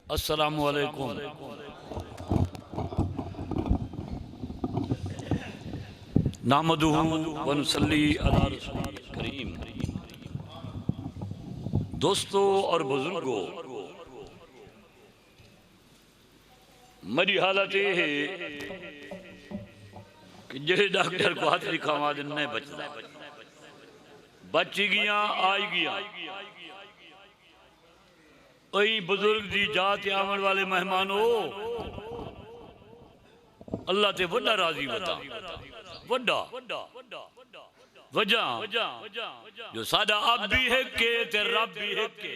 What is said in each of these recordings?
अस्सलामु अलैकुम। नामदुहु व नुसल्ली अला रसूलिल करीम। दोस्तों और बुजुर्गों, मेरी हालत ये है कि जे डॉक्टर को हाथ दिखावा दिन नहीं बचता, बच गया आई गया। वही बुजुर्ग दी जात आवन वाले मेहमानों, अल्लाह ते वड्डा राजी बता, वड्डा वजह जो सादा अब भी है के ते रब भी है के।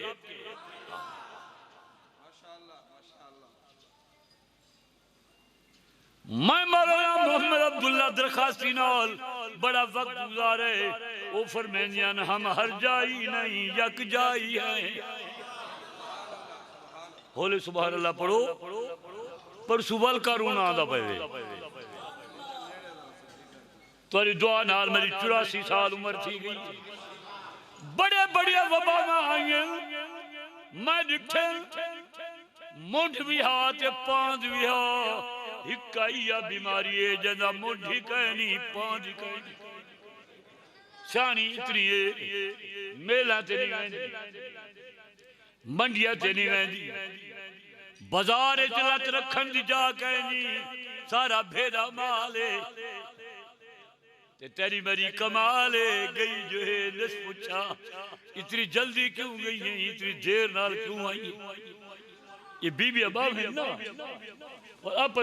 मैं मौलाना मोहम्मद अब्दुल्ला दरखास्ती नाल बड़ा वक्त गुजारे, वो फरमानियां हम हर जाई नहीं यक जाई है। होले सुभान अल्लाह पढ़ो, पर सुबह करूना आदा पे तुरी दुआ नाल मेरी 84 साल उम्र थी गई। बड़े बड़े वबा आई मैं दिखे, मुठ भी हा ते पांच भी हा, हिकाइया बीमारी है जदा मुठ ही कहनी पांच ही कहनी। शानी इतनी है मेला ते नहीं वेंदी, मंडिया ते नहीं वेंदी, बाजार च लत रखन दी जा कहनी, सारा भेदा माल है ते तेरी मेरी कमाल है। गई जो है नस पूछा इतनी जल्दी क्यों गई है, इतनी देर नाल क्यों आई है। ये बीबी अबाब है ना, और आप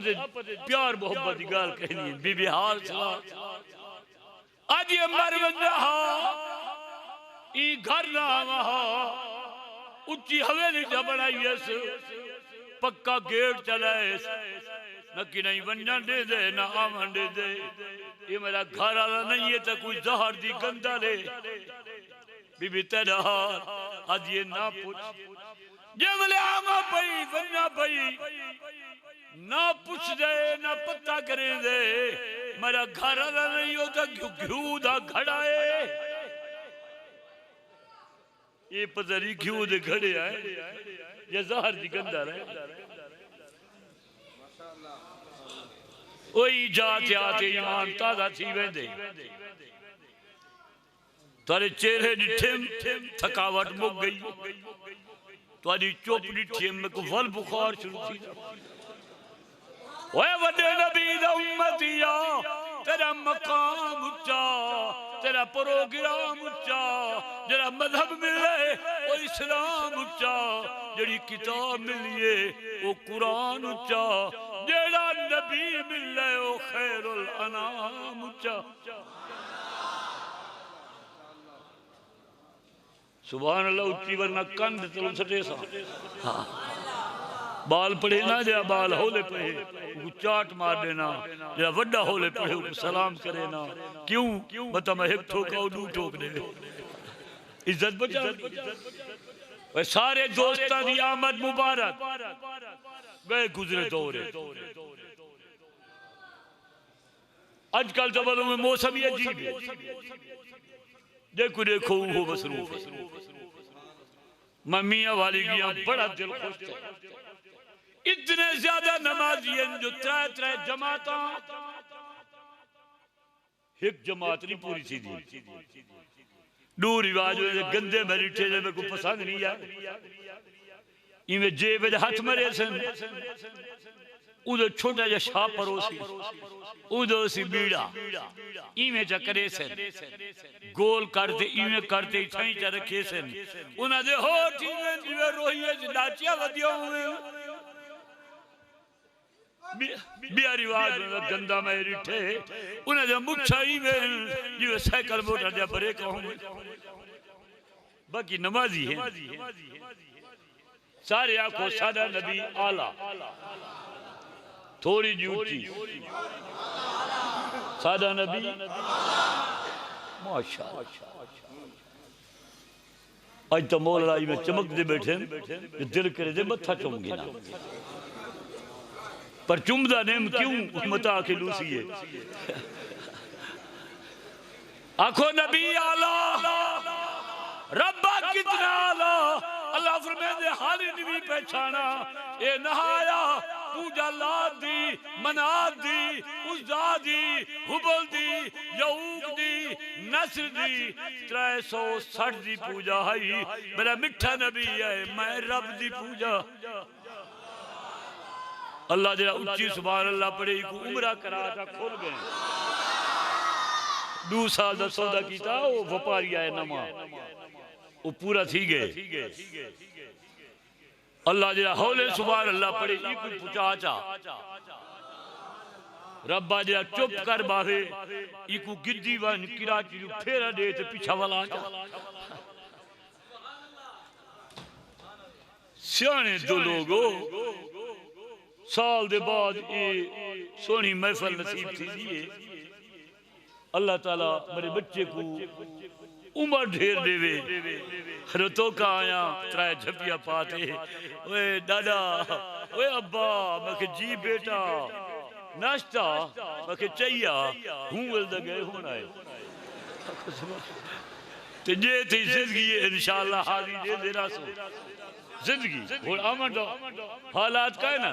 प्यार मोहब्बत की गाल कहनी है। बीबी हाल सला आज ये मर वंजा ई घर ना वहा उच्ची हवेली च बनाई है, पक्का गेट चलाए न कि नहीं वंजन दे दे ना आवन दे दे। ये मेरा घर वाला नहीं है तो कोई जहर दी गंदा ले। बीबी तेरा हाल आज ये ना पूछ, जमले आमा पई वन्ना पई ना पूछ दे ना पता करे दे। मेरा घर वाला नहीं होता घ्यू दा घड़ा है, ये पता नहीं घ्यू दे घड़े है या जहर दी गंदा रहे। वही जाते आते ईमान ताजा थी वेंदे, तारे चेहरे डिठे थकावट मुक गई, तारी चुप डिठी में को वल बुखार शुरू थी। ओए वड्डे नबी दा उम्मतिया, तेरा मकाम उच्चा, तेरा प्रोग्राम उच्चा, जरा मजहब मिले वो इस्लाम उच्चा, जड़ी किताब मिलिए वो कुरान उच्चा, जेड़ा नबी मिले वो खैरुल अनाम उच्चा। सुभान अल्लाह उच्ची वरना कंध चलो सटे सा। हाँ बाल पढ़े ना, जरा बाल होले पढ़े चाट मार देना, जरा वड्डा होले पढ़े सलाम करे ना। क्यों बता मैं एक ठोका दू ठोक दे, इज्जत बचा। वे सारे दोस्तां दी आमद मुबारक, गए गुजरे दौरे। आजकल जबलों में मौसम ही अजीब है, देखो देखो वो मसरूफ है। मम्मिया वाली गया बड़ा दिल खुश था, इतने ज्यादा नमाजी हैं जो त्रै त्रै जमात, एक जमात नहीं पूरी सी दी। दो रिवाज गंदे मेरी ठेले में को पसंद नहीं है। इवें जेब हाथ मरे सन, उधर छोटा जा शाह परोसी, उधर सी बीड़ा इवें चा करे सन, गोल करते इवें करते छई चा रखे सन। उन्हें दे होठ इवें जिवें रोहिए च नाचिया वदिया हुए बिया रिवाज में गंदा में रिठे। उन्हें दे मुच्छा इवें जिवें साइकिल मोटर दे ब्रेक होंगे। बाकी नमाजी है सारे आंखों सादा नबी आला, थोड़ी ऊंची सादा नबी माशाअल्लाह। आज तो मौला में चमक दे बैठे दिल करे दे मत्था चुमगी ना, पर चुमदा नेम क्यों मता के लूसी है। आखो नबी आला रब्बा कितना आला, अल्लाह फरमाते हाल नहीं पहचाना ए नहाया पूजा लाद दी मनात दी उज़्ज़ा दी हुबल दी यऊक दी नस्र दी 360 दी पूजा है मेरा मिठा नबी है मैं रब दी पूजा अल्लाह जरा उच्ची सुभान अल्लाह पढ़े को उमरा करा था खुल गए 2 साल का सौदा किया वो व्यापारी आया नमा वो पूरा थी गए अल्लाह जरा हौले सुभान अल्लाह पढ़े को पूछा चा रब्बा जरा चुप कर बावे इको गिद्दी वन किराची फेरा दे ते पीछा वाला चा सियाने दो लोगो साल दे बाद ये सोनी महफिल नसीब थी जी अल्लाह ताला मेरे बच्चे को उम्र ढेर देवे रतो का आया 3 झपिया पाते ओए दादा ओए अब्बा मैं जी बेटा नाश्ता मैं चाहिए हूं वेल द गए होना है ते जे थी जिंदगी इंशाअल्लाह हाजी दे देना सो जिंदगी और आमन दो हालात का ना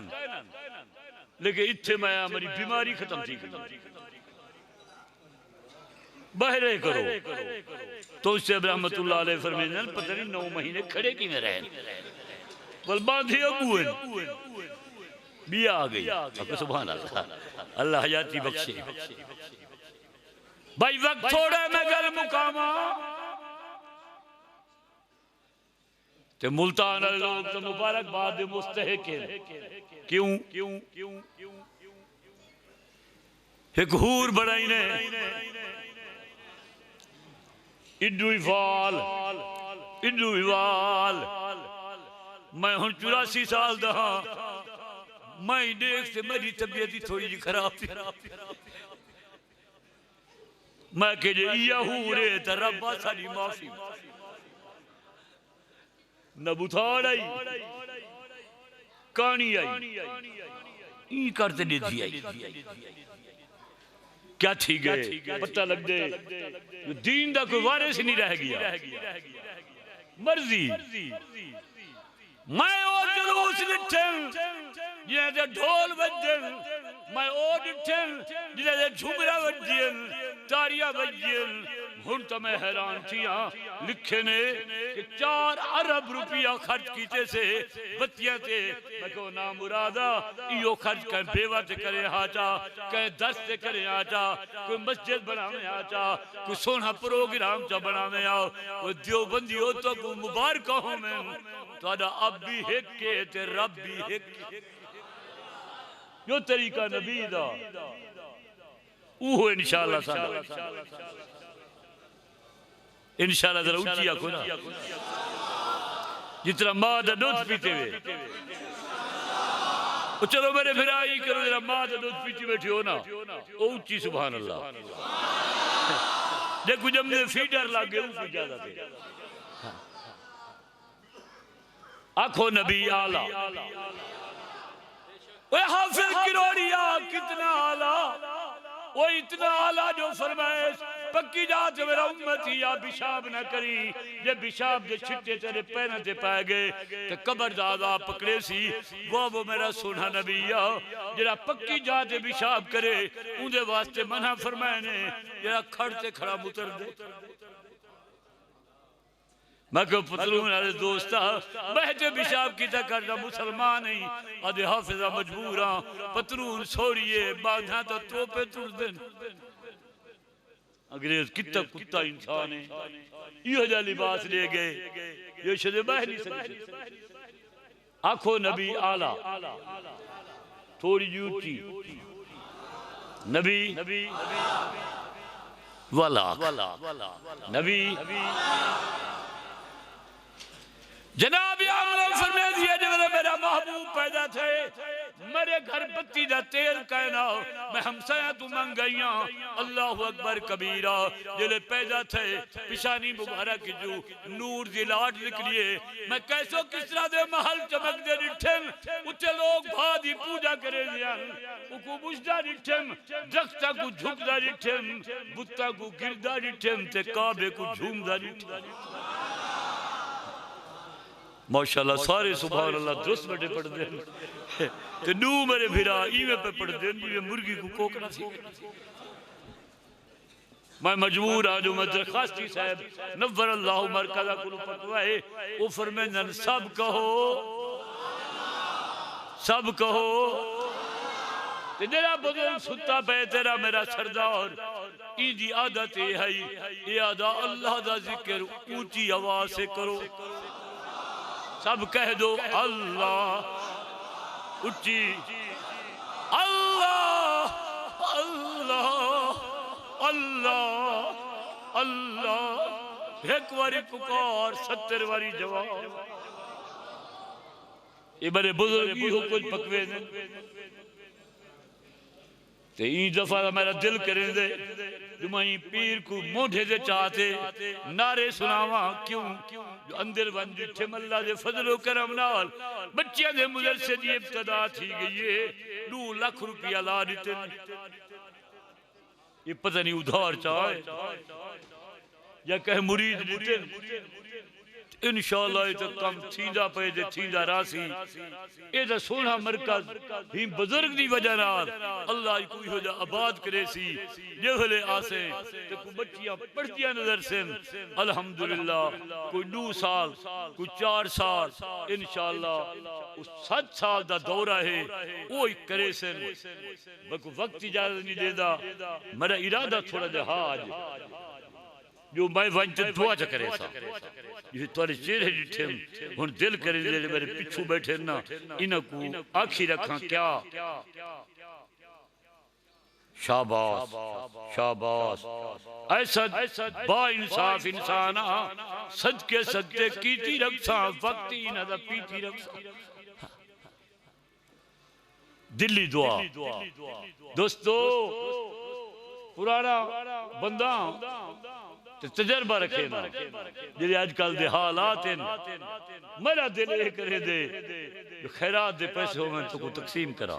लेकिन इत्थे मैं मेरी बीमारी खत्म थी बहरे करो तो उससे रहमतुल्लाह अलैह फरमाते हैं पता नहीं 9 महीने खड़े की में रहे बल बांधे अबू बिया आ गई सुभान अल्लाह अल्लाह हयाती बख्शे भाई वक्त थोड़ा मैं गल मुकामा ते मुल्तान वाले लोग तो मुबारकबाद दे मुस्तहिक हैं क्यों एक हूर बनाई ने इडू इवाल मैं हूं 84 साल दा मैं देख से मेरी तबीयत ही थोड़ी जी खराब थी मैं के जे या हूरे ते रब्बा साडी माफी न बुथाड़ आई कहानी आई ई करते देती आई क्या थी गए पता लग दे दीन दा कोई वारिस नहीं रह गया मर्जी मैं ओ जुलूस निठन जे ढोल बजन मैं ओ निठन जे झुमरा बजन तारियां बजन हुन तो मैं हैरान थी लिखे ने कि 4 अरब रुपया खर्च कीते से बत्तियां ते मैं को ना मुरादा इयो खर्च कर बेवा ते करे आचा कह दस ते करे आचा कोई मस्जिद बनावे आचा कोई सोना प्रोग्राम चा बनावे आओ कोई देवबंदी हो तो को मुबारक हो मैं तोड़ा अब भी एक के ते रब भी एक यो तरीका नबी दा वो इंशाअल्लाह सादा इंशाअल्लाह जरा ऊंची आंखों ना जितना माँ दा दूध पीते हुए तो चलो मेरे फिर आई करो जरा माँ दा दूध पीती बैठी हो ना ऊंची सुभान अल्लाह देखो जब मुझे फीडर लग गए ऊंची ज्यादा थे आंखों नबी आला वो हाफिज किरोड़िया कितना आला वो इतना आला जो फरमाए पक्की जात मेरा उम्मत ही या पिशाब न करी जे पिशाब के छिट्टे तेरे पैरों से पै गए तो कबर दादा पकड़े सी वो मेरा सोना नबी आ जरा पक्की जात पिशाब करे उनके वास्ते मना फरमाए ने जरा खड़ से खड़ा मुतर दे मैं को पतलून वाले दोस्ता बहते पिशाब की करना मुसलमान नहीं आदे हाफिजा मजबूर पतलून छोड़िए बांधा तो तोपे तुर दिन अंग्रेज कितना कुत्ता इंसान है यो जा लिबास ले गए ये शदे बह नहीं सकते आंखों नबी आला थोड़ी यूटी नबी वाला नबी जनाब फरमा दिया जब मेरा महबूब पैदा थे मेरे घर बत्ती दा तेल कहना मैं हमसाया तू मंग गई अल्लाह अकबर कबीरा जिले पैदा थे पिशानी मुबारक जो नूर दी लाट निकलिए मैं कैसो किस तरह दे महल चमक दे डिठम उच्च लोग भादी पूजा करे दिया उको बुझदा डिठम दख्ता को झुकदा डिठम बुत्ता को गिरदा डिठम ते काबे को झूमदा डिठम माशाल्लाह सारे सुभान अल्लाह दुरुस्त बैठे पढ़ते हैं ते नू मेरे फिरा इवें पे पढ़ते हैं जिवें मुर्गी को कोकना सी। मैं मजबूर आ जो मैं दरखास्ती साहब नव्वर अल्लाह मरकज़ा को पकवाए वो फरमांदन सब कहो ते जेड़ा बुजुर्ग सुता पे तेरा मेरा सरदार इदी आदत है ये आदा अल्लाह दा जिक्र ऊंची आवाज से करो। सब कह दो अल्लाह उच्ची अल्लाह अल्लाह अल्लाह अल्लाह एक बारी पुकार 70 बारी जवाब। ये बड़े बुजुर्ग हो कुछ पकवे ने ते ई दफा मेरा दिल करे दे जुमाई पीर को मोढ़े दे चाहते नारे सुनावा क्यों जो अंदर बन जिठे मल्ला दे फजलो करम नाल बच्चियां दे मदरसे दी इब्तिदा थी गई है 2 लाख रुपया ला दिते। ये पता नहीं उधार चाहे या कह मुरीद दिते इंशाअल्लाह तो कम थींदा पे जे थींदा रासी ए दा सोना मरकज ही बुजुर्ग दी वजह नाल अल्लाह कोई हो जा आबाद करे सी जे भले आसे ते को बच्चियां पढ़तियां नजर से अल्हम्दुलिल्लाह कोई 2 साल कोई 4 साल इंशाअल्लाह उस 7 साल दा दौरा है ओई करे से बको वक्त इजाजत नहीं देदा मेरा इरादा थोड़ा दे हाज जो मैं वंच दुआ च करे सा ये तोरे चेहरे डिठे हुन दिल करे जेड़े मेरे पिछू बैठे ना इना को आखी रखा क्या शाबाश शाबाश ऐसा बा इंसाफ इंसान सदके सदके कीती रखसा वक्त इना दा पीती रखसा। दिल्ली दुआ दोस्तों पुराना बंदा तजर्बा रखे ना जेडे अजकल दे हालात हैं मेरा दिल ये करे दे खैरात दे पैसे हो मैं तो को तकसीम करा